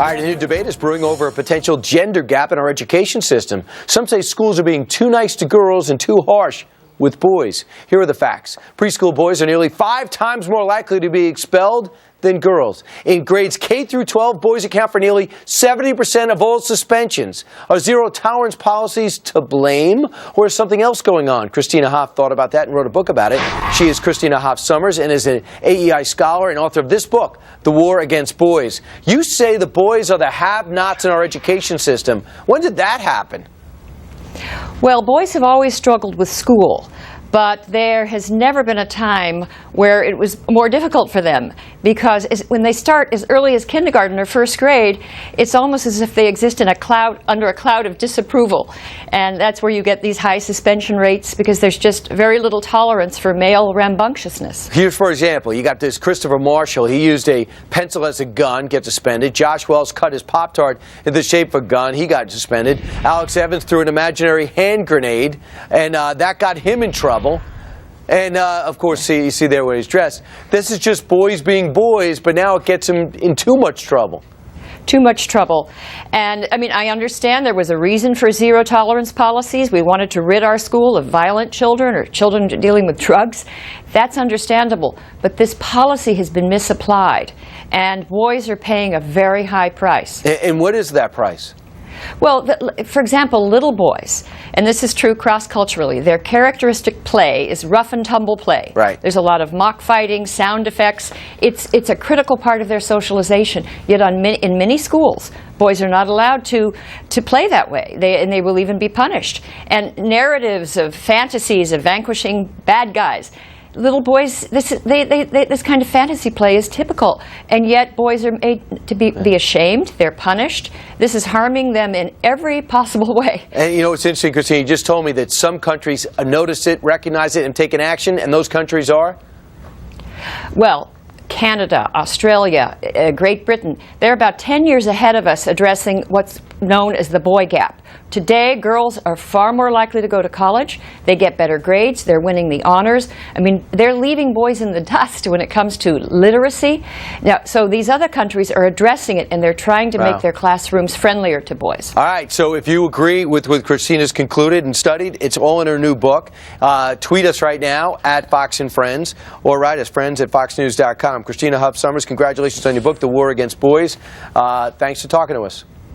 right, a new debate is brewing over a potential gender gap in our education system. Some say schools are being too nice to girls and too harsh with boys. Here are the facts. Preschool boys are nearly 5 times more likely to be expelled than girls. In grades K through 12, boys account for nearly 70% of all suspensions. Are zero-tolerance policies to blame, or is something else going on? Christina Hoff thought about that and wrote a book about it. She is Christina Hoff Summers and is an AEI scholar and author of this book, The War Against Boys. You say the boys are the have-nots in our education system. When did that happen? Well, boys have always struggled with school, but there has never been a time where it was more difficult for them, because when they start as early as kindergarten or first grade, it's almost as if they exist in under a cloud of disapproval, and that's where you get these high suspension rates, because there's just very little tolerance for male rambunctiousness. Here's, for example, you got this Christopher Marshall. He used a pencil as a gun, gets suspended. Josh Wells cut his Pop-Tart in the shape of a gun. He got suspended. Alex Evans threw an imaginary hand grenade, and that got him in trouble. And, of course, you see there where he's dressed. This is just boys being boys, but now it gets him in too much trouble. Too much trouble. And, I mean, I understand there was a reason for zero-tolerance policies. We wanted to rid our school of violent children or children dealing with drugs. That's understandable. But this policy has been misapplied, and boys are paying a very high price. And what is that price? Well, for example, little boys, and this is true cross-culturally, their characteristic play is rough and tumble play. Right. There's a lot of mock fighting, sound effects. It's a critical part of their socialization. Yet in many schools, boys are not allowed to play that way, and they will even be punished. And narratives of fantasies of vanquishing bad guys. Little boys, this kind of fantasy play is typical, and yet boys are made to be ashamed. They're punished. This is harming them in every possible way. And you know, it's interesting, Christine, you just told me that some countries notice it, recognize it, and take an action, and those countries are? Well, Canada, Australia, Great Britain, they're about 10 years ahead of us addressing what's known as the boy gap. Today, girls are far more likely to go to college. They get better grades. They're winning the honors. I mean, they're leaving boys in the dust when it comes to literacy. Now, so these other countries are addressing it, and they're trying to make their classrooms friendlier to boys. All right, so if you agree with what Christina's concluded and studied, it's all in her new book. Tweet us right now at Fox and Friends, or write us, friends@foxnews.com. Christina Hoff Summers, congratulations on your book, The War Against Boys. Thanks for talking to us.